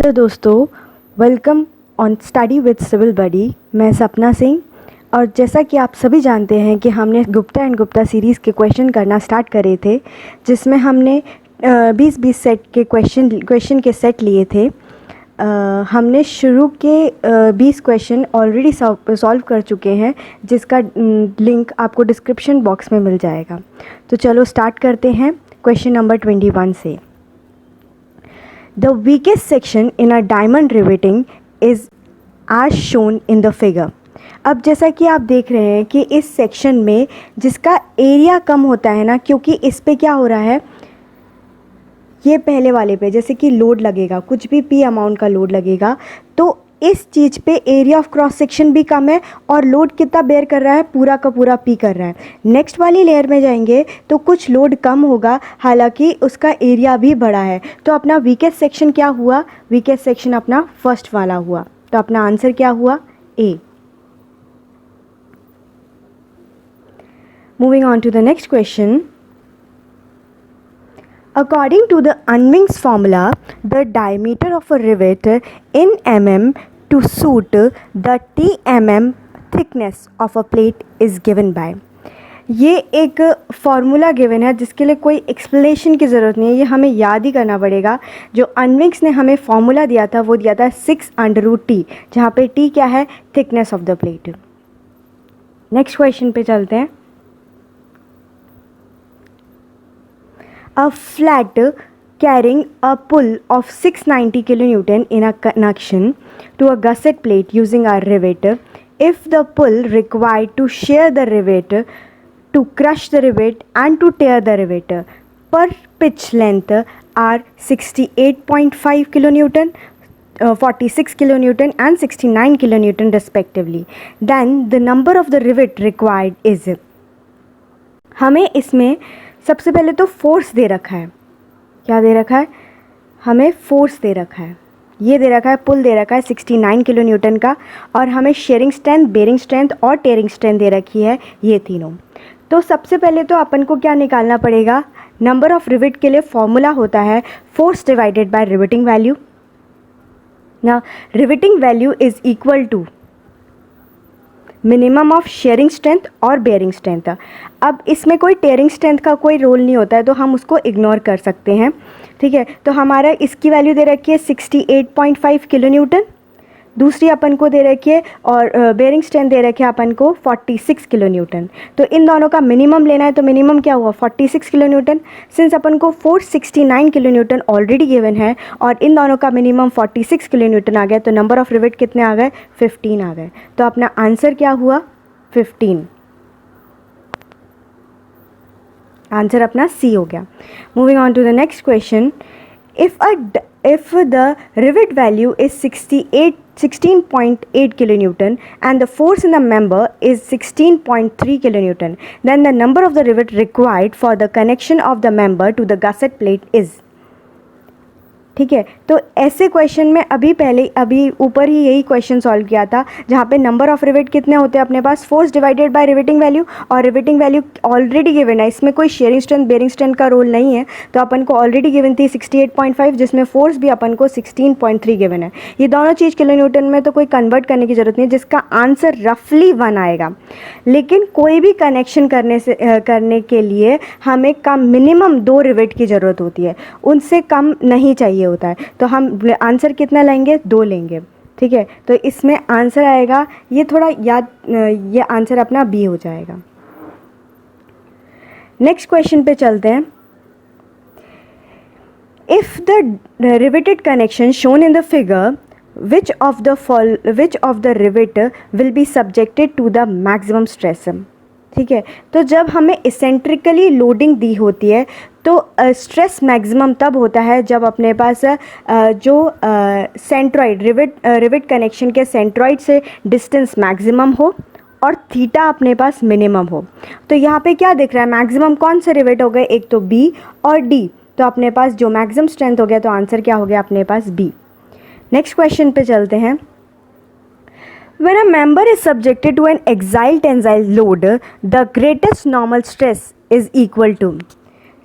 Hello दोस्तों, welcome on study with civil buddy. मैं सपना सिंह, और जैसा कि आप सभी जानते हैं कि हमने गुप्ता एंड गुप्ता सीरीज़ के क्वेश्चन करना स्टार्ट करे थे, जिसमें हमने 20-20 सेट के क्वेश्चन के सेट लिए थे। हमने शुरू के 20 क्वेश्चन ऑलरेडी सॉल्व कर चुके हैं, जिसका लिंक आपको डिस्क्रिप्शन बॉक्स में मिल जाएगा। तो चलो स्टार्ट करते हैं क्वेश्चन नंबर 21 से। The weakest section in a diamond riveting is as shown in the figure। अब जैसा कि आप देख रहे हैं कि इस सेक्शन में जिसका एरिया कम होता है ना, क्योंकि इस पे क्या हो रहा है, ये पहले वाले पे जैसे कि लोड लगेगा, कुछ भी पी अमाउंट का लोड लगेगा, तो इस चीज़ पे एरिया ऑफ क्रॉस सेक्शन भी कम है और लोड कितना बेयर कर रहा है, पूरा का पूरा पी कर रहा है। नेक्स्ट वाली लेयर में जाएंगे तो कुछ लोड कम होगा, हालांकि उसका एरिया भी बड़ा है। तो अपना वीकेस्ट सेक्शन क्या हुआ, वीकेस्ट सेक्शन अपना फर्स्ट वाला हुआ। तो अपना आंसर क्या हुआ, A. Moving on to the next question. According to the Unwing's formula, the diameter of a rivet in mm to suit the tmm thickness of a plate is given by। ये एक formula given है जिसके लिए कोई explanation की ज़रूरत नहीं है, ये हमें याद ही करना पड़ेगा। जो अनविंग्स ने हमें फार्मूला दिया था वो दिया था 6√t, जहाँ पे t क्या है, thickness of the plate. Next question पे चलते हैं। A flat carrying a pull of 690 kN in a connection to a gusset plate using a rivet. If the pull required to shear the rivet, to crush the rivet and to tear the rivet per pitch length are 68.5 kN, 46 kN and 69 kN respectively, then the number of the rivet required is। हमें इसमें सबसे पहले तो force दे रखा है। क्या दे रखा है, हमें फोर्स दे रखा है, ये दे रखा है, पुल दे रखा है 69 kN का, और हमें शेयरिंग स्ट्रेंथ, बेरिंग स्ट्रेंथ और टेयरिंग स्ट्रेंथ दे रखी है, ये तीनों। तो सबसे पहले तो अपन को क्या निकालना पड़ेगा, नंबर ऑफ रिवेट के लिए फॉर्मूला होता है force divided by riveting value. ना riveting value is equal to minimum of shearing strength और बेयरिंग स्ट्रेंथ। अब इसमें कोई टेयरिंग स्ट्रेंथ का कोई रोल नहीं होता है, तो हम उसको इग्नोर कर सकते हैं, ठीक है। तो हमारा इसकी वैल्यू दे रखी है 68.5 kN, दूसरी अपन को दे रखी है, और बेयरिंग स्ट्रेंथ दे रखी है अपन को 46 kN। तो इन दोनों का मिनिमम लेना है, तो मिनिमम क्या हुआ, 46 kN। सिंस अपन को फोर्स 69 kN ऑलरेडी गिवन है और इन दोनों का मिनिमम 46 kN आ गया, तो नंबर ऑफ रिवेट कितने आ गए, 15 आ गए। तो अपना आंसर क्या हुआ, 15। आंसर अपना सी हो गया। Moving on to the next question. If the rivet value is 16.8 kN and the force in the member is 16.3 kN, then the number of the rivet required for the connection of the member to the gusset plate is। ठीक है, तो ऐसे question में अभी ऊपर ही यही question solve किया था, जहाँ पे नंबर ऑफ रिवेट कितने होते हैं अपने पास, force divided by riveting value, और रिवेटिंग वैल्यू ऑलरेडी गिवन है, इसमें कोई शेयरिंग स्ट्रेंथ बेयरिंग स्ट्रेंथ का रोल नहीं है। तो अपन को ऑलरेडी गिवन थी 68.5, जिसमें फोर्स भी अपन को 16.3 गिवन है। ये दोनों चीज़ किलोन्यूटन में तो कोई कन्वर्ट करने की ज़रूरत नहीं है, जिसका आंसर रफली 1 आएगा। लेकिन कोई भी कनेक्शन करने के लिए हमें कम मिनिमम 2 रिवेट की ज़रूरत होती है, उनसे कम नहीं चाहिए होता है। तो हम आंसर कितना लेंगे, 2 लेंगे, ठीक है। तो इसमें आंसर आएगा, ये थोड़ा याद, ये आंसर अपना बी हो जाएगा। नेक्स्ट क्वेश्चन पे चलते हैं। If the riveted connection shown in the figure, which of the rivet will be subjected to the maximum stress। ठीक है, तो जब हमें इसेंट्रिकली लोडिंग दी होती है तो स्ट्रेस मैक्सिमम तब होता है जब अपने पास जो सेंट्रॉइड रिवेट कनेक्शन के सेंट्रॉइड से डिस्टेंस मैक्सिमम हो और थीटा अपने पास मिनिमम हो। तो यहाँ पे क्या दिख रहा है, मैक्सिमम कौन से रिवेट हो गए, एक तो बी और डी, तो अपने पास जो मैक्सिमम स्ट्रेंथ हो गया, तो आंसर क्या हो गया अपने पास बी। नेक्स्ट क्वेश्चन पे चलते हैं। When a member is subjected to an axial tensile load, the greatest normal stress is equal to।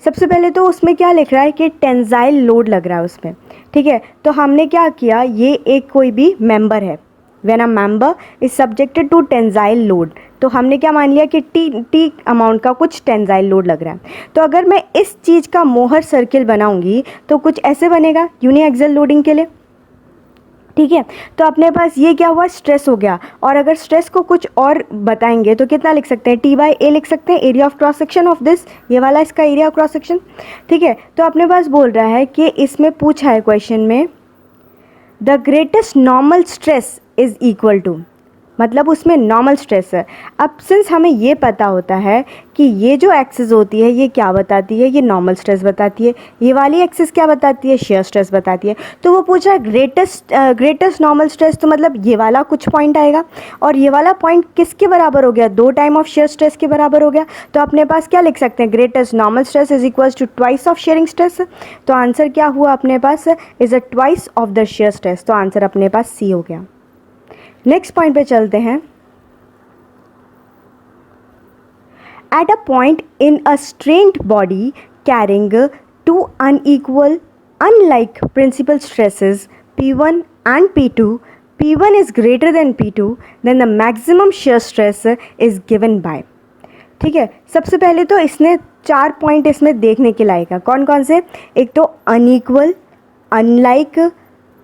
सबसे पहले तो उसमें क्या लिख रहा है कि टेंजाइल लोड लग रहा है उसमें, ठीक है। तो हमने क्या किया, ये एक कोई भी मेंबर है, when a member is subjected to tensile load, तो हमने क्या मान लिया कि टी अमाउंट का कुछ टेंजाइल लोड लग रहा है। तो अगर मैं इस चीज़ का मोहर सर्किल बनाऊंगी तो कुछ ऐसे बनेगा यूनिएक्सियल लोडिंग के लिए, ठीक है। तो अपने पास ये क्या हुआ, स्ट्रेस हो गया। और अगर स्ट्रेस को कुछ और बताएंगे तो कितना लिख सकते हैं, टी बाई ए लिख सकते हैं, area of cross section of this, ये वाला इसका एरिया ऑफ क्रॉस सेक्शन, ठीक है। तो अपने पास बोल रहा है कि इसमें पूछा है क्वेश्चन में the greatest normal stress is equal to, मतलब उसमें नॉर्मल स्ट्रेस है। अब सिंस हमें ये पता होता है कि ये जो एक्सिस होती है ये क्या बताती है, ये नॉर्मल स्ट्रेस बताती है, ये वाली एक्सिस क्या बताती है, शेयर स्ट्रेस बताती है। तो वो पूछ रहा है ग्रेटेस्ट नॉर्मल स्ट्रेस, तो मतलब ये वाला कुछ पॉइंट आएगा, और ये वाला पॉइंट किसके बराबर हो गया, 2 टाइम ऑफ शेयर स्ट्रेस के बराबर हो गया। तो अपने पास क्या लिख सकते हैं, greatest normal stress is equals to twice of shearing stress. तो आंसर क्या हुआ अपने पास, is a twice of the shear stress. तो आंसर अपने पास सी हो गया। नेक्स्ट पॉइंट पे चलते हैं। At a point in a strained body carrying two unequal unlike principal stresses P1 and P2, P1 is greater than P2, then the maximum shear stress is given by, ठीक है। सबसे पहले तो इसने 4 point इसमें देखने के लायक है, कौन कौन से, एक तो अनइक्वल, अनलाइक,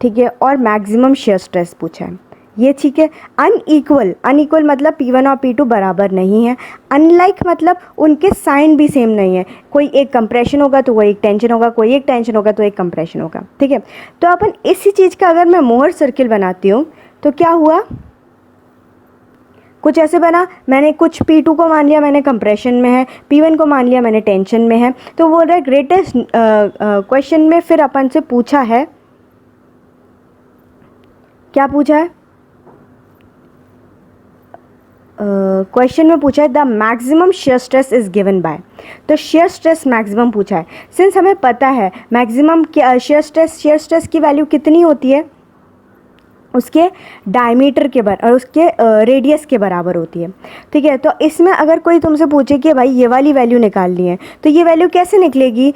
ठीक है, और मैक्सिमम शेयर स्ट्रेस पूछा है, ये ठीक है। अनइक्वल मतलब P1 और P2 बराबर नहीं है। अनलाइक मतलब उनके साइन भी सेम नहीं है, कोई एक कंप्रेशन होगा तो कोई एक टेंशन होगा, कोई एक टेंशन होगा तो एक कंप्रेशन होगा, ठीक है। तो अपन इसी चीज़ का अगर मैं मोहर सर्किल बनाती हूँ तो क्या हुआ, कुछ ऐसे बना, मैंने कुछ P2 को मान लिया मैंने कंप्रेशन में है, P1 को मान लिया मैंने टेंशन में है। तो बोल रहा है ग्रेटेस्ट क्वेश्चन में फिर अपन से पूछा है, क्या पूछा है, क्वेश्चन में पूछा है the maximum shear stress is given by, तो शेयर स्ट्रेस मैक्सिमम पूछा है। सिंस हमें पता है मैक्सिमम शेयर स्ट्रेस की वैल्यू कितनी होती है, उसके डायमीटर के और उसके रेडियस के बराबर होती है, ठीक है। तो इसमें अगर कोई तुमसे पूछे कि भाई ये वाली वैल्यू निकालनी है तो ये वैल्यू कैसे निकलेगी,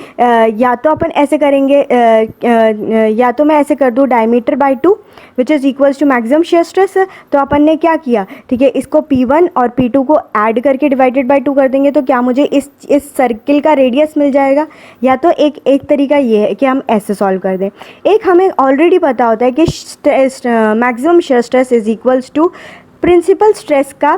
या तो अपन ऐसे करेंगे, या तो मैं ऐसे कर दूँ diameter by 2 which is equals to maximum shear stress. तो अपन ने क्या किया, ठीक है, इसको P1 और P2 को ऐड करके डिवाइडेड बाई 2 कर देंगे तो क्या मुझे इस सर्किल का रेडियस मिल जाएगा। या तो एक तरीका ये है कि हम ऐसे सॉल्व कर दें, एक हमें ऑलरेडी पता होता है कि maximum shear stress is equals to principal stress का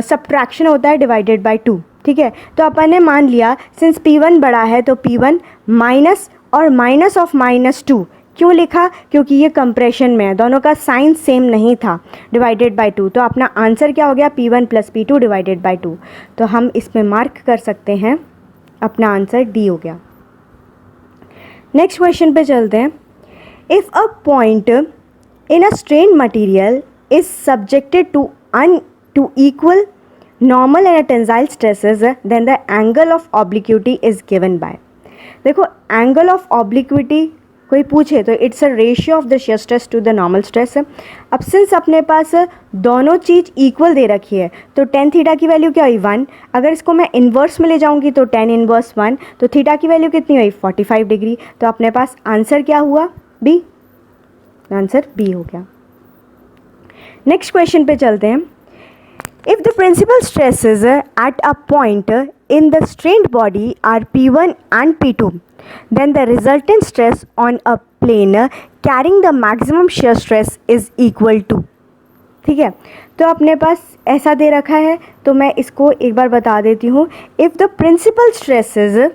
सब्ट्रैक्शन होता है डिवाइडेड बाय 2, ठीक है। तो अपन ने मान लिया सिंस P1 बड़ा है तो P1 माइनस और माइनस ऑफ -2, क्यों लिखा, क्योंकि ये कंप्रेशन में है, दोनों का साइन सेम नहीं था, डिवाइडेड बाय 2। तो अपना आंसर क्या हो गया, P1 plus P2 divided by 2। तो हम इसमें मार्क कर सकते हैं, अपना आंसर डी हो गया। नेक्स्ट क्वेश्चन पे चलते हैं। If a point in a strained material is subjected to equal normal and tensile stresses, then the angle of obliquity is given by, देखो angle of obliquity कोई पूछे तो it's a ratio of the shear stress to the normal stress. अब since अपने पास दोनों चीज़ equal दे रखी है तो tan थीटा की वैल्यू क्या हुई 1, अगर इसको मैं इन्वर्स में ले जाऊंगी तो tan इन्वर्स 1, तो थीटा की वैल्यू कितनी हुई 45 डिग्री। तो अपने पास आंसर क्या हुआ, बी, आंसर बी हो गया। नेक्स्ट क्वेश्चन पे चलते हैं। If the principal stresses at a point in the strained body are P1 and P2, then the resultant stress on a plane carrying the maximum shear stress is equal to, ठीक है। तो अपने पास ऐसा दे रखा है तो मैं इसको एक बार बता देती हूँ। If the principal stresses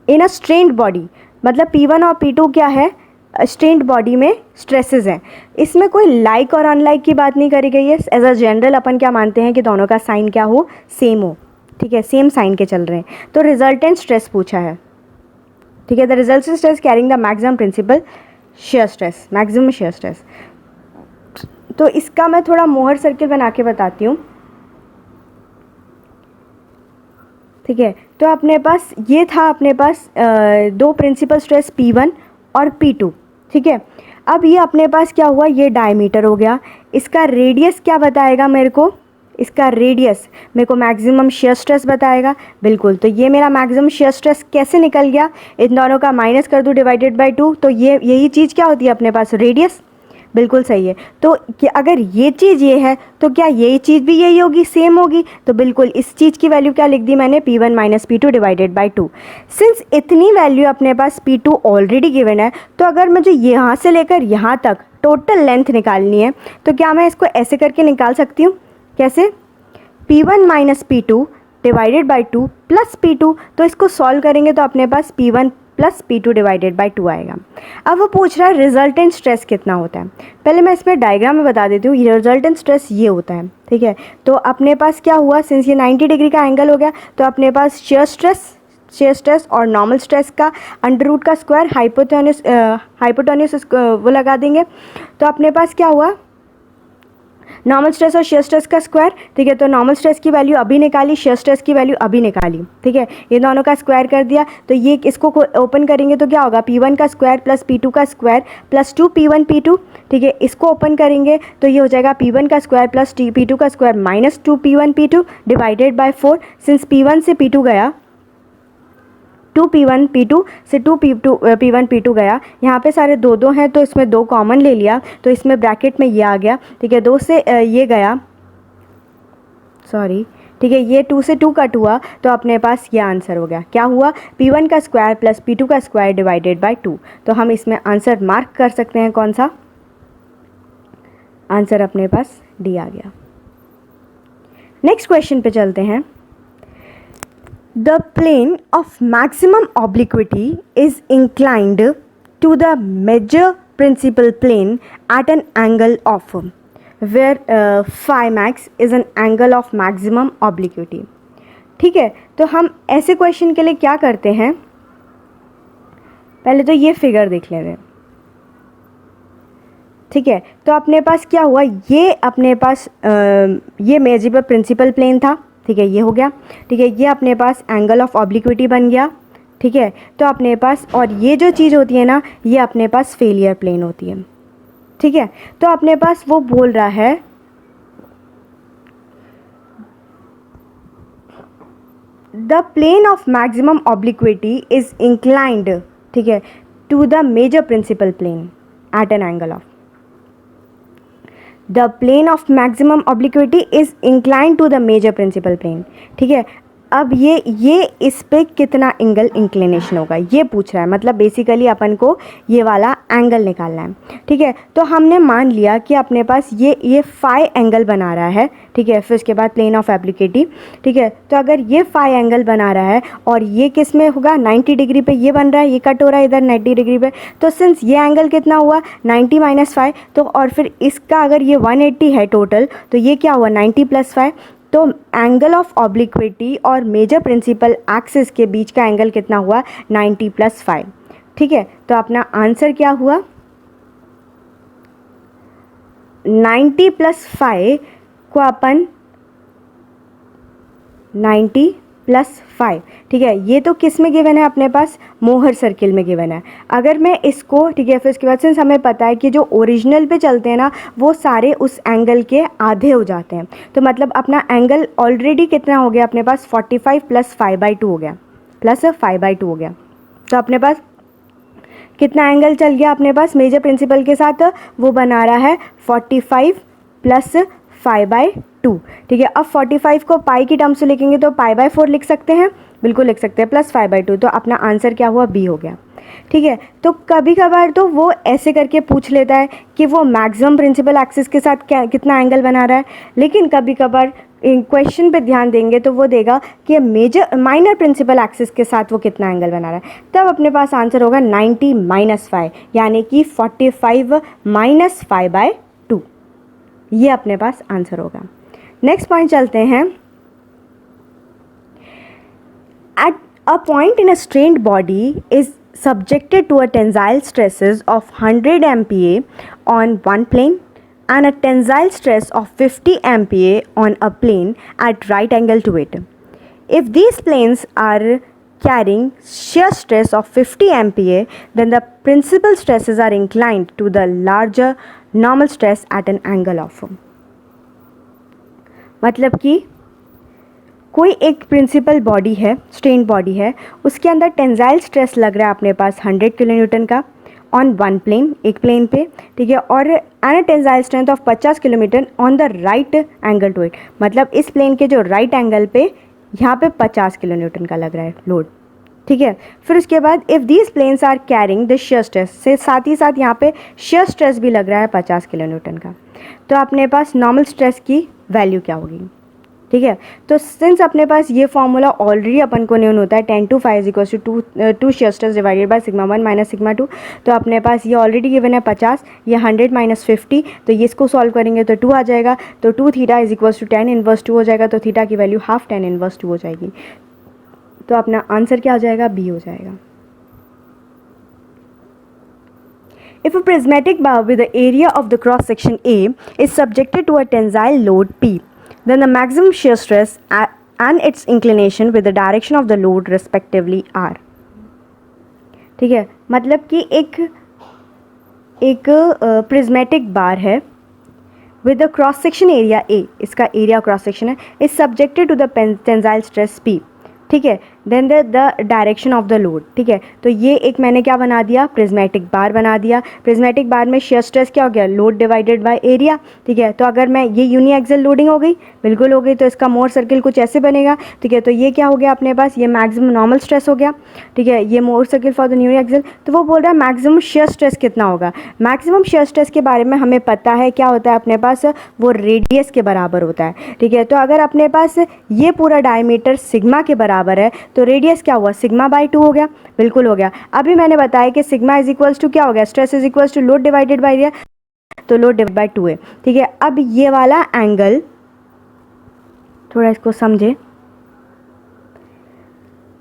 in a strained body, मतलब P1 और P2 क्या है, स्ट्रेन्ड बॉडी में स्ट्रेसेस हैं। इसमें कोई लाइक और अनलाइक की बात नहीं करी गई है। एज अ जनरल अपन क्या मानते हैं कि दोनों का साइन क्या हो, सेम हो, ठीक है, सेम साइन के चल रहे हैं। तो रिजल्टेंट स्ट्रेस पूछा है, ठीक है, the resultant stress carrying the maximum principal shear stress, maximum shear stress. तो इसका मैं थोड़ा मोहर सर्किल बना के बताती हूँ, ठीक है। तो अपने पास ये था, अपने पास 2 प्रिंसिपल स्ट्रेस P1 और P2, ठीक है। अब ये अपने पास क्या हुआ, ये डायमीटर हो गया, इसका रेडियस क्या बताएगा मेरे को, इसका रेडियस मेरे को मैक्सिमम शेयर स्ट्रेस बताएगा। बिल्कुल, तो ये मेरा मैक्सिमम शेयर स्ट्रेस कैसे निकल गया, इन दोनों का माइनस कर दूँ डिवाइडेड बाय 2, तो ये यही चीज़ क्या होती है अपने पास, रेडियस। बिल्कुल सही है। तो क्या अगर ये चीज़ ये है तो क्या यही चीज़ भी यही होगी, सेम होगी? तो बिल्कुल इस चीज़ की वैल्यू क्या लिख दी मैंने, P1 minus P2 divided by 2। Since इतनी वैल्यू अपने पास P2 ऑलरेडी गिवन है, तो अगर मुझे यहाँ से लेकर यहाँ तक टोटल लेंथ निकालनी है तो क्या मैं इसको ऐसे करके निकाल सकती हूँ? कैसे? P1 minus P2 divided by 2 plus P2। तो इसको सॉल्व करेंगे तो अपने पास P1 plus P2 divided by 2 आएगा। अब वो पूछ रहा है रिजल्टेंट स्ट्रेस कितना होता है। पहले मैं इसमें डायग्राम में बता देती हूँ। रिजल्टेंट स्ट्रेस ये होता है, ठीक है। तो अपने पास क्या हुआ, सिंस ये 90 डिग्री का एंगल हो गया, तो अपने पास शेयर स्ट्रेस और नॉर्मल स्ट्रेस का अंडर रूट का स्क्वायर हाइपोटेन्यूस वो लगा देंगे। तो अपने पास क्या हुआ, नॉर्मल स्ट्रेस और शेयर स्ट्रेस का स्क्वायर, ठीक है। तो नॉर्मल स्ट्रेस की वैल्यू अभी निकाली, शेयर स्ट्रेस की वैल्यू अभी निकाली, ठीक है। ये दोनों का स्क्वायर कर दिया, तो ये इसको ओपन करेंगे तो क्या होगा, P1 का स्क्वायर प्लस P2 का स्क्वायर प्लस 2P1 P2, ठीक है। इसको ओपन करेंगे तो ये हो जाएगा P1 का स्क्वायर प्लस P2 का square minus 2P1 P2 divided by 4। Since P1 से P2 गया, 2P1 P2 से 2P1 P2 गया, यहाँ पे सारे दो दो हैं तो इसमें दो कॉमन ले लिया, तो इसमें ब्रैकेट में ये आ गया, ठीक है। 2 से ये गया, सॉरी, ठीक है, ये 2 से 2 कट हुआ, तो अपने पास ये आंसर हो गया। क्या हुआ, P1 का स्क्वायर प्लस P2 का स्क्वायर डिवाइडेड बाय 2। तो हम इसमें आंसर मार्क कर सकते हैं, कौन सा आंसर अपने पास डी आ गया। नेक्स्ट क्वेश्चन पे चलते हैं। The plane of maximum obliquity is inclined to the major principal plane at an angle of where phi max is an angle of maximum obliquity। ठीक है, तो हम ऐसे क्वेश्चन के लिए क्या करते हैं, पहले तो ये फिगर देख ले रहे हैं, ठीक है। तो अपने पास क्या हुआ, ये अपने पास ये मेजर प्रिंसिपल प्लेन था, ठीक है, ये हो गया, ठीक है। ये अपने पास एंगल ऑफ ऑब्लिक्विटी बन गया, ठीक है। तो अपने पास, और ये जो चीज़ होती है ना, ये अपने पास फेलियर प्लेन होती है, ठीक है। तो अपने पास वो बोल रहा है the plane of maximum obliquity is inclined, ठीक है, to the major principal plane at an angle of, the plane of maximum obliquity is inclined to the major principal plane, ठीक है। अब ये इस पे कितना एंगल इंक्लिनेशन होगा ये पूछ रहा है, मतलब बेसिकली अपन को ये वाला एंगल निकालना है, ठीक है। तो हमने मान लिया कि अपने पास ये फाई एंगल बना रहा है, ठीक है। फिर उसके बाद प्लेन ऑफ एप्लीकेटी, ठीक है। तो अगर ये फाई एंगल बना रहा है और ये किस में होगा, 90 डिग्री पे ये बन रहा है, ये कट हो रहा है इधर 90 डिग्री पे, तो सिंस ये एंगल कितना हुआ 90 माइनस 5, तो और फिर इसका अगर ये 180 है टोटल, तो ये क्या हुआ 90 प्लस 5, तो एंगल ऑफ ऑब्लिक्विटी और मेजर प्रिंसिपल एक्सिस के बीच का एंगल कितना हुआ 90 प्लस 5, ठीक है। तो अपना आंसर क्या हुआ, 90 प्लस 5 को अपन 90 प्लस 5, ठीक है। ये तो किस में गिवन है अपने पास, मोहर सर्किल में गिवन है। अगर मैं इसको, ठीक है, फिर इसके बाद सिंस हमें पता है कि जो ओरिजिनल पे चलते हैं ना वो सारे उस एंगल के आधे हो जाते हैं, तो मतलब अपना एंगल ऑलरेडी कितना हो गया अपने पास 45 प्लस 5/2 हो गया, प्लस 5/2 हो गया। तो अपने पास कितना एंगल चल गया अपने पास मेजर प्रिंसिपल के साथ, वो बना रहा है 45 प्लस 5/2, ठीक है। अब 45 को पाई की टर्म्स से लिखेंगे तो π/4 लिख सकते हैं, बिल्कुल लिख सकते हैं, प्लस 5/2। तो अपना आंसर क्या हुआ, बी हो गया, ठीक है। तो कभी कभार तो वो ऐसे करके पूछ लेता है कि वो मैक्सिमम प्रिंसिपल एक्सिस के साथ क्या कितना एंगल बना रहा है, लेकिन कभी कभार क्वेश्चन पे ध्यान देंगे तो वो देगा कि माइनर प्रिंसिपल एक्सिस के साथ वो कितना एंगल बना रहा है, तब अपने पास आंसर होगा 90 माइनस 5, यानी कि 45 माइनस 5/2, ये अपने पास आंसर होगा। नेक्स्ट पॉइंट चलते हैं। At a point in a strained body is subjected to a tensile stresses of 100 MPa on one plane and a tensile stress of 50 MPa on a plane at right angle to it. If these planes are carrying shear stress of 50 MPa, then the principal stresses are inclined to the larger normal stress at an angle of, मतलब कि कोई एक principal body है, strain body है, उसके अंदर tensile stress लग रहा है अपने पास 100 किलो न्यूटन का ऑन वन प्लेन, एक प्लेन पे, ठीक है, और an tensile strength of 50 kilometre on the right angle to it, मतलब इस प्लेन के जो राइट एंगल पे यहाँ पे 50 किलो न्यूटन का लग रहा है लोड, ठीक है। फिर उसके बाद if these planes are carrying the shear stress, से साथ ही साथ यहाँ पे शियर स्ट्रेस भी लग रहा है 50 किलो न्यूटन का, तो अपने पास नॉर्मल स्ट्रेस की वैल्यू क्या होगी, ठीक है। तो सिंस अपने पास ये फॉर्मूला ऑलरेडी अपन को न्यून होता है 10/5 equals to 2 shear stress divided by sigma 1 minus sigma 2, तो अपने पास ये ऑलरेडी गिवन है 50, ये 100 माइनस 50, तो ये इसको सॉल्व करेंगे तो 2 आ जाएगा, तो 2 theta is equals to 10 inverse 2 हो जाएगा, तो थीटा की वैल्यू हाफ 10 इनवर्स 2 हो जाएगी, तो अपना आंसर क्या हो जाएगा, बी हो जाएगा। If a prismatic bar with the area of the cross section A is subjected to a tensile load P, then the maximum shear stress and its inclination with the direction of the load respectively are, ठीक है। मतलब कि एक prismatic बार है with the cross section area A, इसका area cross section है, is subjected to the tensile stress P, ठीक है, then the direction of the load, ठीक है। तो ये एक मैंने क्या बना दिया, प्रिज्मेटिक बार बना दिया। प्रिज्मेटिक बार में शेयर स्ट्रेस क्या हो गया, लोड डिवाइडेड बाय एरिया, ठीक है। तो अगर मैं ये यूनी एक्सल लोडिंग हो गई, बिल्कुल हो गई, तो इसका मोर सर्किल कुछ ऐसे बनेगा, ठीक है। तो ये क्या हो गया अपने पास, ये मैक्सिमम नॉर्मल स्ट्रेस हो गया, ठीक है, ये more circle for the new axle. तो वो बोल रहा है मैक्सिमम शेयर स्ट्रेस कितना होगा। मैक्सिमम शेयर स्ट्रेस के बारे में हमें पता है क्या होता है अपने पास, वो रेडियस के बराबर होता है, ठीक है। तो अगर अपने पास ये पूरा डायमीटर सिग्मा के बराबर है, तो रेडियस क्या हुआ, सिग्मा बाई 2 हो गया, बिल्कुल हो गया। अभी मैंने बताया कि सिग्मा इज इक्वल्स टू क्या हो गया, stress is equals to load divided by area, तो लोड डिवाइड बाई 2 है, ठीक है। अब ये वाला एंगल थोड़ा इसको समझे,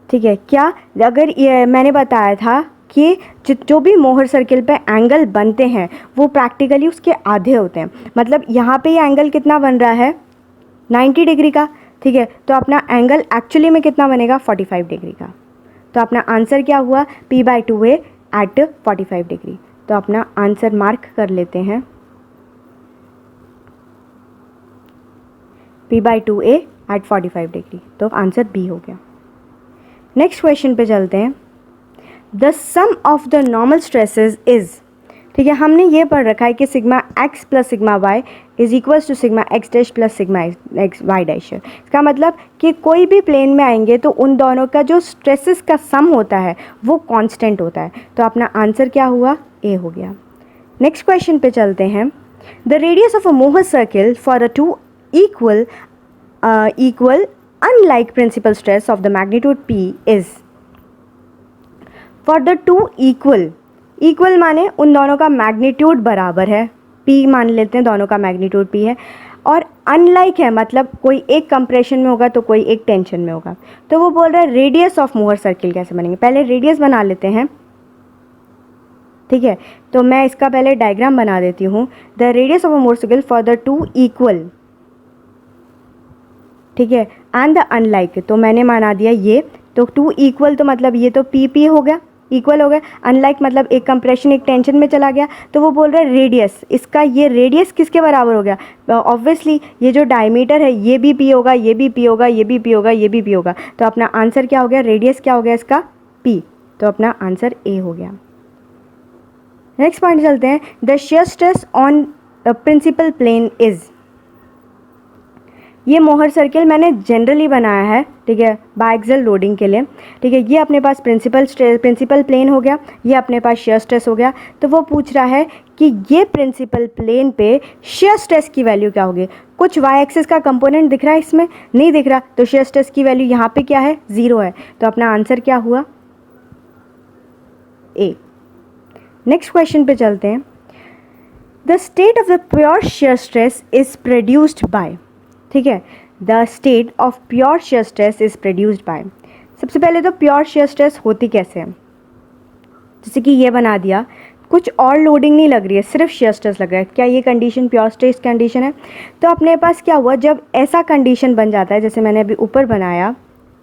ठीक है। क्या अगर ये मैंने बताया था कि जो भी मोहर सर्किल पे एंगल बनते हैं वो प्रैक्टिकली उसके आधे होते हैं, मतलब यहाँ पे ये एंगल कितना बन रहा है, 90 डिग्री का, ठीक है। तो अपना एंगल एक्चुअली में कितना बनेगा, 45 डिग्री का। तो अपना आंसर क्या हुआ, P/2A एट 45 डिग्री। तो अपना आंसर मार्क कर लेते हैं, P/2A एट 45 डिग्री, तो आंसर बी हो गया। नेक्स्ट क्वेश्चन पे चलते हैं। The sum of the normal stresses is, ठीक है, हमने ये पढ़ रखा है कि sigma X plus sigma Y is equals to sigma X dash plus sigma X Y dash. इसका मतलब कि कोई भी प्लेन में आएंगे तो उन दोनों का जो स्ट्रेसेस का सम होता है वो कांस्टेंट होता है। तो अपना आंसर क्या हुआ, ए हो गया। नेक्स्ट क्वेश्चन पे चलते हैं। The radius of a Mohr circle for a two equal unlike principal stress of the magnitude P is, for the two equal माने उन दोनों का मैग्नीट्यूड बराबर है, P मान लेते हैं दोनों का मैग्नीट्यूड P है, और अनलाइक है मतलब कोई एक कंप्रेशन में होगा तो कोई एक टेंशन में होगा। तो वो बोल रहा है रेडियस ऑफ मोहर सर्किल कैसे बनेंगे, पहले रेडियस बना लेते हैं, ठीक है। तो मैं इसका पहले डायग्राम बना देती हूँ। The radius of a Mohr circle for the two equal, ठीक है, एंड द अनलाइक, तो मैंने माना दिया ये, तो टू इक्वल तो मतलब ये तो P हो गया, इक्वल हो गया, अनलाइक मतलब एक कंप्रेशन एक टेंशन में चला गया। तो वो बोल रहा है रेडियस, इसका ये रेडियस किसके बराबर हो गया, ऑब्वियसली ये जो डायमीटर है ये भी P होगा, ये भी P होगा, ये भी P होगा, ये भी P होगा। तो अपना आंसर क्या हो गया, रेडियस क्या हो गया इसका, P, तो अपना आंसर ए हो गया। नेक्स्ट पॉइंट चलते हैं। The shear stress on principal plane is, ये मोहर सर्किल मैंने जनरली बनाया है, ठीक है, बायएक्सियल लोडिंग के लिए, ठीक है। ये अपने पास प्रिंसिपल प्लेन हो गया, ये अपने पास शियर स्ट्रेस हो गया। तो वो पूछ रहा है कि ये प्रिंसिपल प्लेन पे शियर स्ट्रेस की वैल्यू क्या होगी। कुछ वाई एक्सिस का कंपोनेंट दिख रहा है, इसमें नहीं दिख रहा, तो शियर स्ट्रेस की वैल्यू यहाँ पे क्या है, 0 है। तो अपना आंसर क्या हुआ, ए। नेक्स्ट क्वेश्चन पे चलते हैं। The state of the pure shear stress is produced by, ठीक है, the state of pure shear stress is produced by. सबसे पहले तो प्योर शियर स्ट्रेस होती कैसे है, जैसे कि ये बना दिया, कुछ और लोडिंग नहीं लग रही है, सिर्फ शियर स्ट्रेस लग रहा है, क्या ये कंडीशन प्योर स्ट्रेस कंडीशन है। तो अपने पास क्या हुआ, जब ऐसा कंडीशन बन जाता है, जैसे मैंने अभी ऊपर बनाया,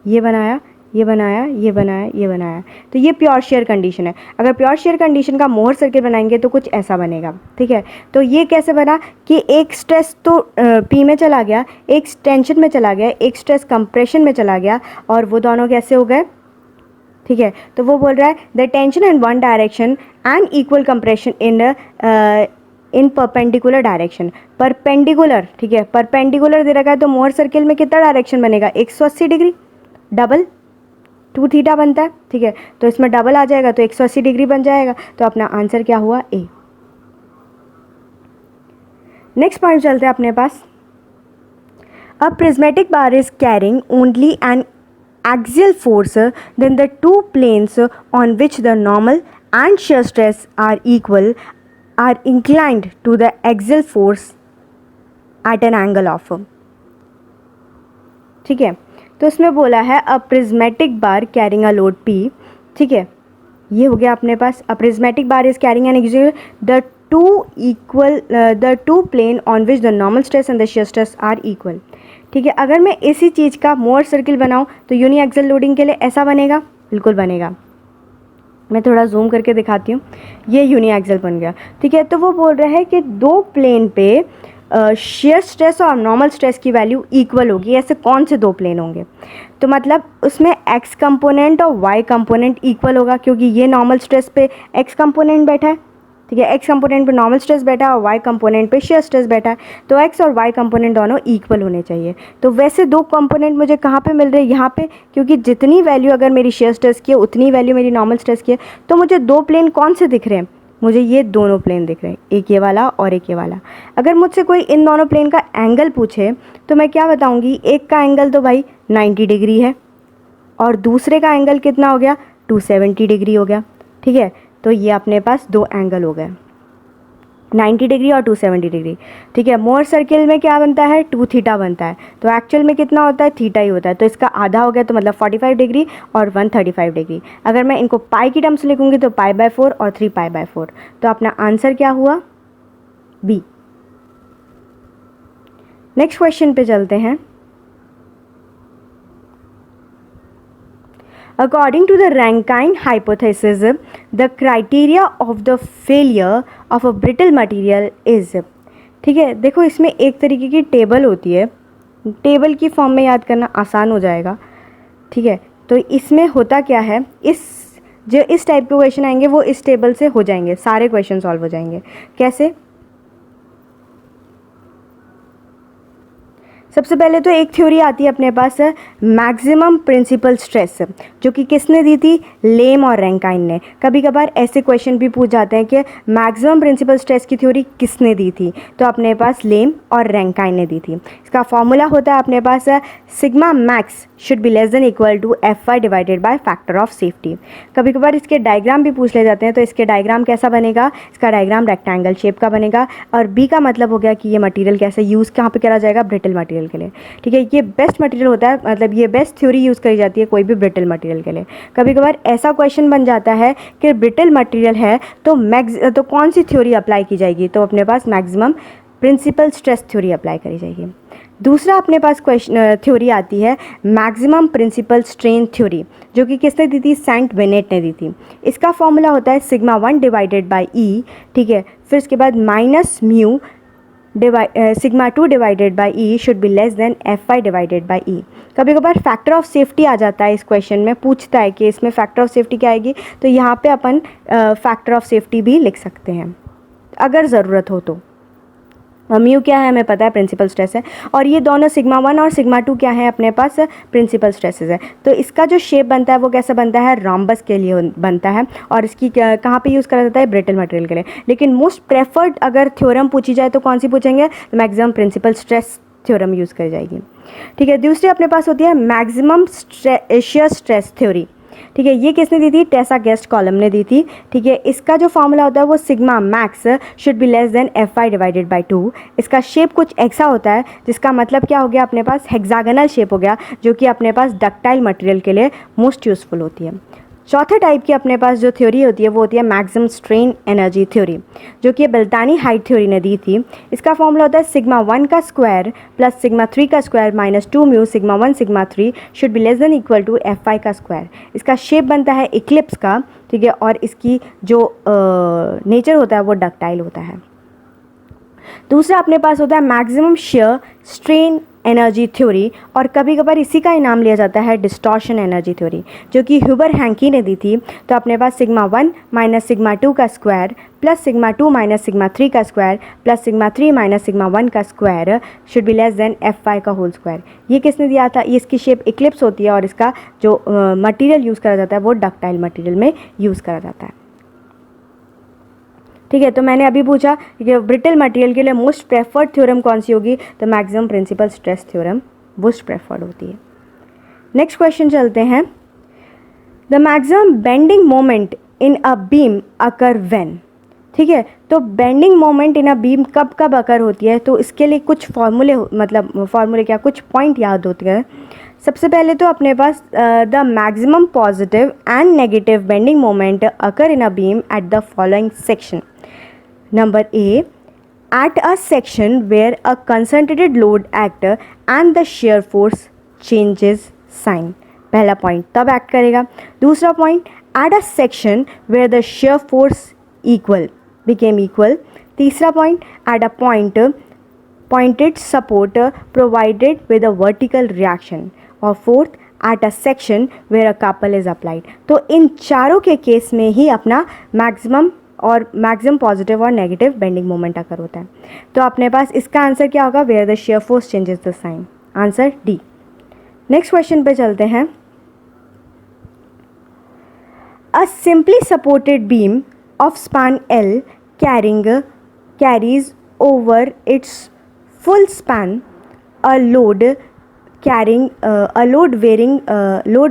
ये बनाया, ये बनाया, ये बनाया, ये बनाया, तो ये प्योर शेयर कंडीशन है। अगर प्योर शेयर कंडीशन का मोहर सर्किल बनाएंगे तो कुछ ऐसा बनेगा, ठीक है। तो ये कैसे बना कि एक स्ट्रेस तो पी में चला गया, एक टेंशन में चला गया, एक स्ट्रेस कंप्रेशन में चला गया, और वो दोनों कैसे हो गए, ठीक है। तो वो बोल रहा है the tension in one direction and equal compression in perpendicular direction. Perpendicular, ठीक है, परपेंडिकुलर दे रखा है तो मोहर सर्किल में कितना डायरेक्शन बनेगा, 180 डिग्री, डबल 2 थीटा बनता है, ठीक है। तो इसमें डबल आ जाएगा तो 180 डिग्री बन जाएगा। तो अपना आंसर क्या हुआ, ए। नेक्स्ट पॉइंट चलते हैं अपने पास। A prismatic bar is carrying only an axial force, then the two planes on which the normal and shear stress are equal are inclined to the axial force at an angle of, ठीक है। तो इसमें बोला है a prismatic bar carrying a load P, ठीक है। ये हो गया अपने पास a prismatic bar is carrying an axial the two plane on which the normal stress and the shear stress are equal, ठीक है। अगर मैं इसी चीज़ का मोहर सर्किल बनाऊँ तो यूनी एक्सल लोडिंग के लिए ऐसा बनेगा, बिल्कुल बनेगा। मैं थोड़ा जूम करके दिखाती हूँ, ये यूनी एक्सल बन गया, ठीक है। तो वो बोल रहा है कि दो प्लेन पे शेयर स्ट्रेस और नॉर्मल स्ट्रेस की वैल्यू इक्वल होगी। ऐसे कौन से दो प्लेन होंगे, तो मतलब उसमें एक्स कंपोनेंट और वाई कंपोनेंट इक्वल होगा, क्योंकि ये नॉर्मल स्ट्रेस पे एक्स कंपोनेंट बैठा है, ठीक है। एक्स कंपोनेंट पे नॉर्मल स्ट्रेस बैठा है और वाई कंपोनेंट पे शेयर स्ट्रेस बैठा है, तो एक्स और वाई कंपोनेंट दोनों इक्वल होने चाहिए। तो वैसे दो कंपोनेंट मुझे कहाँ पे मिल रहे हैं, यहाँ पे, क्योंकि जितनी वैल्यू अगर मेरी शेयर स्ट्रेस की है उतनी वैल्यू मेरी नॉर्मल स्ट्रेस की है। तो मुझे दो प्लेन कौन से दिख रहे हैं, मुझे ये दोनों प्लेन दिख रहे हैं, एक ये वाला और एक ये वाला। अगर मुझसे कोई इन दोनों प्लेन का एंगल पूछे तो मैं क्या बताऊँगी, एक का एंगल तो भाई 90 डिग्री है और दूसरे का एंगल कितना हो गया, 270 डिग्री हो गया, ठीक है। तो ये अपने पास दो एंगल हो गए, 90 डिग्री और 270 डिग्री, ठीक है। मोहर सर्किल में क्या बनता है, 2 थीटा बनता है, तो एक्चुअल में कितना होता है, थीटा ही होता है। तो इसका आधा हो गया, तो मतलब 45 डिग्री और 135 डिग्री। अगर मैं इनको पाई की टर्म्स लिखूंगी तो π/4 और 3π/4। तो अपना आंसर क्या हुआ, बी। नेक्स्ट क्वेश्चन पे चलते हैं। According to the Rankine hypothesis, the criteria of the failure of a brittle material is, ठीक है। देखो इसमें एक तरीके की टेबल होती है, टेबल की फॉर्म में याद करना आसान हो जाएगा, ठीक है। तो इसमें होता क्या है, जो इस टाइप के क्वेश्चन आएंगे वो इस टेबल से हो जाएंगे, सारे क्वेश्चन सॉल्व हो जाएंगे। कैसे, सबसे पहले तो एक थ्योरी आती है अपने पास मैक्सिमम प्रिंसिपल स्ट्रेस, जो कि किसने दी थी, लेम और रैंकाइन ने। कभी कभार ऐसे क्वेश्चन भी पूछ जाते हैं कि मैक्सिमम प्रिंसिपल स्ट्रेस की थ्योरी किसने दी थी, तो अपने पास लेम और रैंकाइन ने दी थी। इसका फॉर्मूला होता है अपने पास sigma max should be less than equal to FY divided by factor of safety. कभी कभार इसके डायग्राम भी पूछ ले जाते हैं, तो इसके डायग्राम कैसा बनेगा, इसका डायग्राम रेक्टेंगल शेप का बनेगा। और बी का मतलब हो गया कि ये मटेरियल कैसे यूज़ कहाँ पे करा जाएगा, ब्रिटल मटेरियल के लिए, ठीक है। ये बेस्ट मटेरियल होता है, मतलब ये बेस्ट थ्योरी यूज़ करी जाती है कोई भी ब्रिटल मटेरियल के लिए। कभी कभार ऐसा क्वेश्चन बन जाता है कि ब्रिटल मटेरियल है तो कौन सी थ्योरी अप्लाई की जाएगी, तो अपने पास maximum principal stress theory apply करी जाएगी। दूसरा अपने पास क्वेश्चन थ्योरी आती है मैक्सिमम प्रिंसिपल स्ट्रेन थ्योरी, जो कि किसने दी थी, सेंट बेनेट ने दी थी। इसका फॉर्मूला होता है सिग्मा 1 डिवाइडेड बाई ई, ठीक है। फिर उसके बाद minus mu sigma 2 divided by E should be less than FY divided by E. कभी कभार फैक्टर ऑफ सेफ्टी आ जाता है, इस क्वेश्चन में पूछता है कि इसमें फैक्टर ऑफ सेफ्टी क्या आएगी, तो यहाँ पे अपन फैक्टर ऑफ सेफ्टी भी लिख सकते हैं अगर ज़रूरत हो तो। म्यू क्या है हमें पता है, प्रिंसिपल स्ट्रेस है, और ये दोनों सिग्मा 1 और सिग्मा 2 क्या है अपने पास, प्रिंसिपल स्ट्रेसेस है। तो इसका जो शेप बनता है वो कैसा बनता है, रॉम्बस के लिए बनता है, और इसकी कहाँ पे यूज़ करा जाता है, ब्रिटल मटेरियल के लिए। लेकिन मोस्ट प्रेफर्ड अगर थ्योरम पूछी जाए तो कौन सी पूछेंगे, maximum principal stress theorem use करी जाएगी, ठीक है। दूसरी अपने पास होती है मैक्सिमम शेयर स्ट्रेस थ्योरी, ठीक है। ये किसने दी थी, टेसा गेस्ट कॉलम ने दी थी, ठीक है। इसका जो फॉर्मूला होता है वो sigma max should be less than FY divided by 2। इसका शेप कुछ ऐसा होता है, जिसका मतलब क्या हो गया, अपने पास हेक्सागोनल शेप हो गया, जो कि अपने पास डक्टाइल मटेरियल के लिए मोस्ट यूज़फुल होती है। चौथे टाइप की अपने पास जो थ्योरी होती है वो होती है मैक्सिमम स्ट्रेन एनर्जी थ्योरी, जो कि बेल्टानी हाइट थ्योरी ने दी थी। इसका फॉर्मूला होता है सिग्मा 1 का स्क्वायर प्लस सिग्मा 3 का square minus 2 mu sigma 1 sigma 3 should be less than equal to F I का स्क्वायर। इसका शेप बनता है इक्लिप्स का, ठीक है, और इसकी जो नेचर होता है वो डक्टाइल होता है। दूसरा अपने पास होता है maximum shear strain energy theory, और कभी कभार इसी का ही नाम लिया जाता है डिस्टॉर्शन एनर्जी थ्योरी, जो कि ह्यूबर हैंकी ने दी थी। तो अपने पास सिग्मा 1 माइनस सिग्मा 2 का square plus sigma 2 minus sigma 3 का square plus sigma 3 minus sigma 1 का square should be less then F I का होल स्क्वायर। ये किसने दिया था? ये इसकी शेप इक्लिप्स होती है और इसका जो मटीरियल यूज़ करा जाता है वो डक्टाइल मटीरियल में यूज़ करा जाता है। ठीक है, तो मैंने अभी पूछा कि ब्रिटल मटेरियल के लिए मोस्ट प्रेफर्ड थ्योरम कौन सी होगी, तो maximum principal stress theorem most preferred होती है। नेक्स्ट क्वेश्चन चलते हैं। The maximum bending moment in a beam occur when. ठीक है, तो bending moment in a beam कब कब अकर होती है, तो इसके लिए कुछ फॉर्मूले, मतलब फॉर्मूले क्या, कुछ पॉइंट याद होते हैं। सबसे पहले तो अपने पास the maximum positive and negative bending moment occur in a beam at the following section. Number A, at a section where a concentrated load act and the shear force changes sign। पहला point तब act करेगा। दूसरा point, at a section where the shear force became equal। तीसरा point, at a pointed support provided with a vertical reaction। और fourth, at a section where a couple is applied। तो इन चारों के case में ही अपना मैक्सिमम पॉजिटिव और negative bending moment occur होता है। तो अपने पास इसका आंसर क्या होगा? Where the shear force changes the sign. Answer D. Next question पे चलते हैं। A simply supported beam of span L carries over its full span a load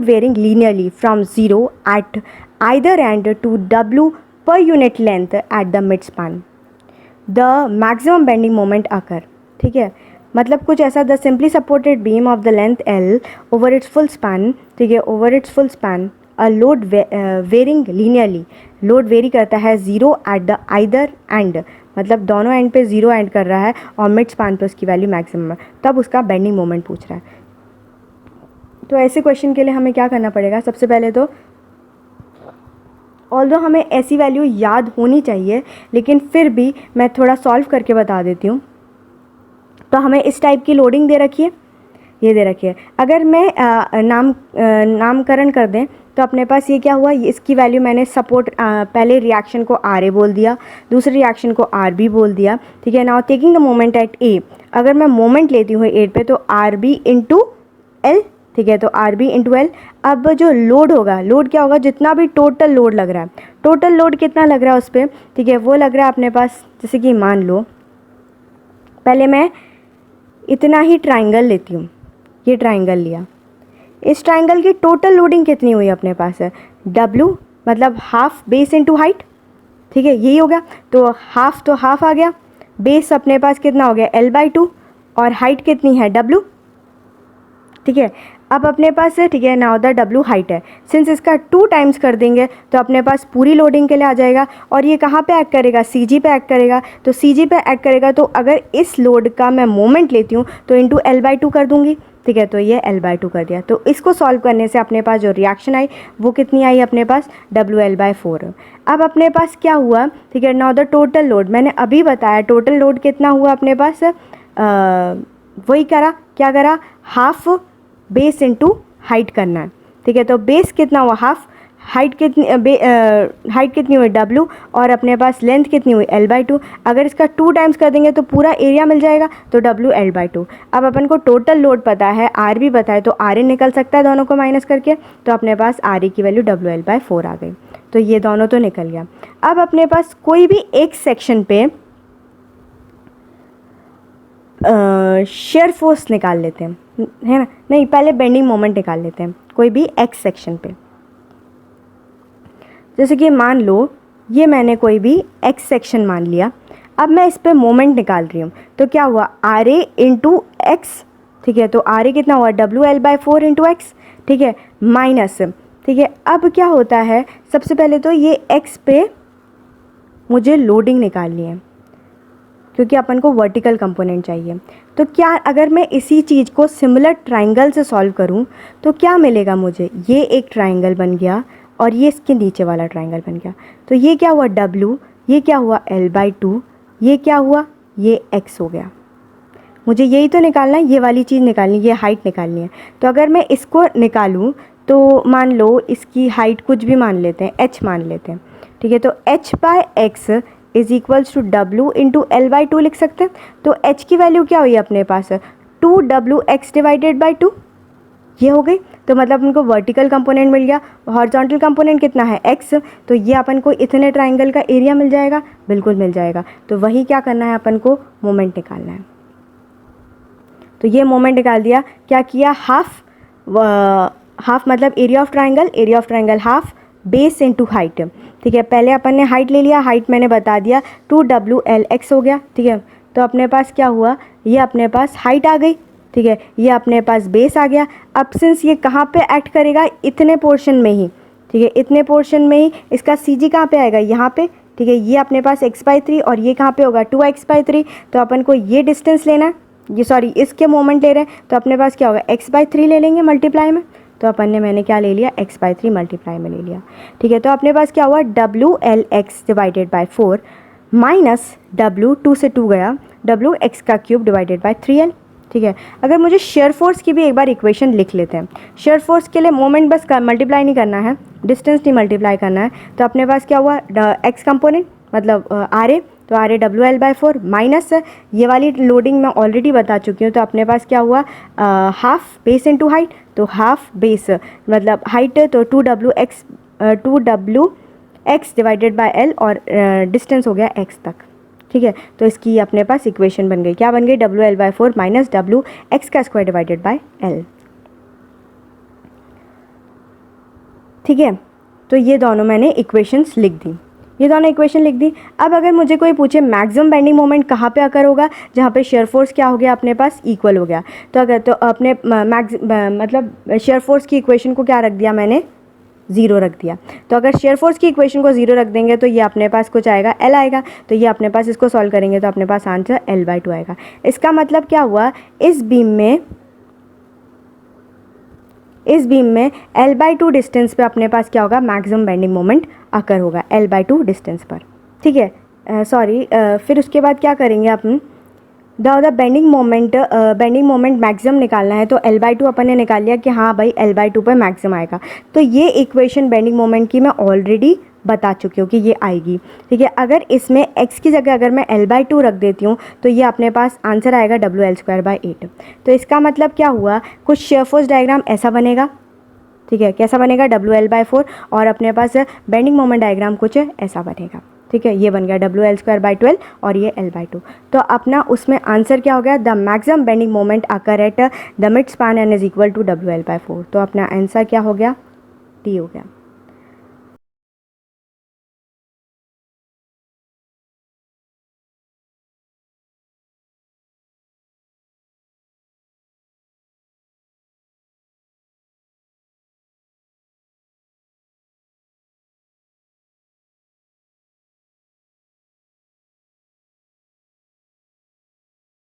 varying linearly from 0 at either end to W per unit length at the midspan। The maximum bending moment occur। ठीक है, मतलब कुछ ऐसा, the simply supported beam of the length L over its full span, ठीक है, over its full span a load varying linearly, load vary करता है 0 at the either and, मतलब दोनों एंड पे 0 एंड कर रहा है और मिड स्पैन पे उसकी वैल्यू मैक्सिमम है, तब उसका बेंडिंग मोमेंट पूछ रहा है। तो ऐसे क्वेश्चन के लिए हमें क्या करना पड़ेगा? सबसे पहले तो ऑल्दो हमें ऐसी वैल्यू याद होनी चाहिए, लेकिन फिर भी मैं थोड़ा सॉल्व करके बता देती हूँ। तो हमें इस टाइप की लोडिंग दे रखी है, ये दे रखी है। अगर मैं नामकरण कर दें तो अपने पास ये क्या हुआ, इसकी वैल्यू मैंने सपोर्ट पहले रिएक्शन को आर ए बोल दिया, दूसरे रिएक्शन को आर बी बोल दिया। ठीक है, now taking the moment at A, अगर मैं मोमेंट लेती हूँ ए पे तो आर बी इंटू एल। ठीक है, तो आर बी इंटू एल। अब जो लोड होगा, लोड क्या होगा, जितना भी टोटल लोड लग रहा है, टोटल लोड कितना लग रहा है उस पर, ठीक है, वो लग रहा है अपने पास, जैसे कि मान लो पहले मैं इतना ही ट्राइंगल लेती हूँ, ये ट्राइंगल लिया, इस ट्राइंगल की टोटल लोडिंग कितनी हुई अपने पास है, W, मतलब हाफ बेस इंटू हाइट। ठीक है, यही हो गया, तो हाफ आ गया, बेस अपने पास कितना हो गया L/2 और हाइट कितनी है W। ठीक है, अब अपने पास है, ठीक है, नाउ द W हाइट है, सिंस इसका 2 टाइम्स कर देंगे तो अपने पास पूरी लोडिंग के लिए आ जाएगा। और ये कहाँ पे एक्ट करेगा? CG पे एक्ट करेगा। तो CG पे एक्ट करेगा, तो अगर इस लोड का मैं मोमेंट लेती हूँ तो इंटू L/2 कर दूँगी। ठीक है, तो ये L/2 कर दिया। तो इसको सॉल्व करने से अपने पास जो रिएक्शन आई वो कितनी आई अपने पास, WL/4। अब अपने पास क्या हुआ, ठीक है, नाउ द टोटल लोड, मैंने अभी बताया टोटल लोड कितना हुआ अपने पास, वही करा, क्या करा, हाफ बेस इंटू हाइट करना है। ठीक है, तो बेस कितना हुआ हाफ, हाइट कितनी हुई W, और अपने पास लेंथ कितनी हुई L/2। अगर इसका 2 टाइम्स कर देंगे तो पूरा एरिया मिल जाएगा, तो WL/2। अब अपन को टोटल लोड पता है, R भी पता है, तो RA निकल सकता है दोनों को माइनस करके, तो अपने पास RA की वैल्यू WL/4 आ गई। तो ये दोनों तो निकल गया। अब अपने पास कोई भी एक सेक्शन पे शेयर फोर्स निकाल लेते हैं, है ना, नहीं पहले बेंडिंग मोमेंट निकाल लेते हैं कोई भी एक्स सेक्शन पे। जैसे कि मान लो ये मैंने कोई भी एक्स सेक्शन मान लिया, अब मैं इस पे मोमेंट निकाल रही हूँ, तो क्या हुआ, आर ए इंटू एक्स। ठीक है, तो आर ए कितना हुआ, WL/4 इंटू एक्स। ठीक है, माइनस, ठीक है, अब क्या होता है, सबसे पहले तो ये x पे मुझे लोडिंग निकालनी है क्योंकि अपन को वर्टिकल कंपोनेंट चाहिए। तो क्या अगर मैं इसी चीज़ को सिमिलर ट्राइंगल से सॉल्व करूं तो क्या मिलेगा मुझे, ये एक ट्राइंगल बन गया और ये इसके नीचे वाला ट्राइंगल बन गया। तो ये क्या हुआ W, ये क्या हुआ L/2, ये क्या हुआ, ये x हो गया। मुझे यही तो निकालना है, ये वाली चीज़ निकालनी है, ये हाइट निकालनी है। तो अगर मैं इसको निकालूं तो मान लो इसकी हाइट कुछ भी मान लेते हैं, h मान लेते हैं, ठीक है। तो h/x is equals to W into L/2 लिख सकते हैं। तो h की वैल्यू क्या हुई अपने पास, 2WX डिवाइडेड बाई 2, ये हो गई। तो मतलब उनको वर्टिकल कंपोनेंट मिल गया। हॉरिजॉन्टल कंपोनेंट कितना है, x, तो ये अपन को इतने ट्राइंगल का एरिया मिल जाएगा, बिल्कुल मिल जाएगा। तो वही क्या करना है, अपन को मोमेंट निकालना है। तो ये मोमेंट निकाल दिया, क्या किया, हाफ मतलब area of triangle half base into height, ठीक है। पहले अपन ने हाइट ले लिया, हाइट मैंने बता दिया 2WLX हो गया, ठीक है। तो अपने पास क्या हुआ, ये अपने पास हाइट आ गई, ठीक है, ये अपने पास बेस आ गया। अब सिंस ये कहाँ पे एक्ट करेगा, इतने पोर्शन में ही, ठीक है, इतने पोर्शन में ही। इसका CG कहाँ पे आएगा, यहाँ पे, ठीक है। ये अपने पास x/3 और ये कहाँ पे होगा 2x/3। तो अपन को ये डिस्टेंस लेना है, ये सॉरी इसके मोमेंट ले रहे हैं, तो अपने पास क्या होगा, x/3 ले लेंगे मल्टीप्लाई में। तो अपन ने मैंने क्या ले लिया, x/3 मल्टीप्लाई में ले लिया, ठीक है। तो अपने पास क्या हुआ, WLX divided by 4 minus W, 2 से 2 गया, WX का क्यूब डिवाइडेड बाई 3L, ठीक है। अगर मुझे शेयर फोर्स की भी एक बार इक्वेशन लिख लेते हैं। शेयर फोर्स के लिए मोमेंट बस मल्टीप्लाई नहीं करना है, डिस्टेंस नहीं मल्टीप्लाई करना है। तो अपने पास क्या हुआ, x कंपोनेंट मतलब RA, तो RA WL/4 माइनस ये वाली लोडिंग मैं ऑलरेडी बता चुकी हूँ। तो अपने पास क्या हुआ, हाफ बेस इनटू हाइट, तो हाफ बेस मतलब हाइट, तो 2WX डिवाइडेड बाय L और डिस्टेंस हो गया x तक, ठीक है। तो इसकी अपने पास इक्वेशन बन गई, क्या बन गई, WL/4 माइनस WX का स्क्वायर डिवाइडेड बाय L, ठीक है। तो ये दोनों मैंने इक्वेशंस लिख दी, ये दोनों इक्वेशन लिख दी। अब अगर मुझे कोई पूछे मैक्सिमम बेंडिंग मोमेंट कहाँ पे अकर होगा, जहाँ पे शेयर फोर्स क्या हो गया अपने पास, इक्वल हो गया। तो अगर तो अपने मतलब शेयर फोर्स की इक्वेशन को क्या रख दिया मैंने, 0 रख दिया। तो अगर शेयर फोर्स की इक्वेशन को 0 रख देंगे तो ये अपने पास कुछ आएगा, L आएगा। तो ये अपने पास इसको सॉल्व करेंगे तो अपने पास आंसर L/2 आएगा। इसका मतलब क्या हुआ, इस बीम में L/2 डिस्टेंस पे अपने पास क्या होगा, मैक्सिमम बेंडिंग मोमेंट अकर होगा L/2 डिस्टेंस पर, ठीक है। फिर उसके बाद क्या करेंगे अपन, द बेंडिंग मोमेंट मैक्सिमम निकालना है। तो L/2 अपन ने निकाल लिया कि हाँ भाई L/2 पर मैक्सिमम आएगा। तो ये इक्वेशन बेंडिंग मोमेंट की मैं ऑलरेडी बता चुकी हूँ कि ये आएगी, ठीक है। अगर इसमें x की जगह अगर मैं L/2 रख देती हूँ तो ये अपने पास आंसर आएगा WL²/8। तो इसका मतलब क्या हुआ, कुछ शेयर फोर्स डायग्राम ऐसा बनेगा, ठीक है। कैसा बनेगा, WL/4 और अपने पास बेंडिंग मोमेंट डायग्राम कुछ ऐसा बनेगा, ठीक है। ये बन गया WL²/12 और ये L/2। तो अपना उसमें आंसर क्या हो गया, the maximum bending moment occur at the mid span and is equal to WL/4। तो अपना आंसर क्या हो गया, D हो गया।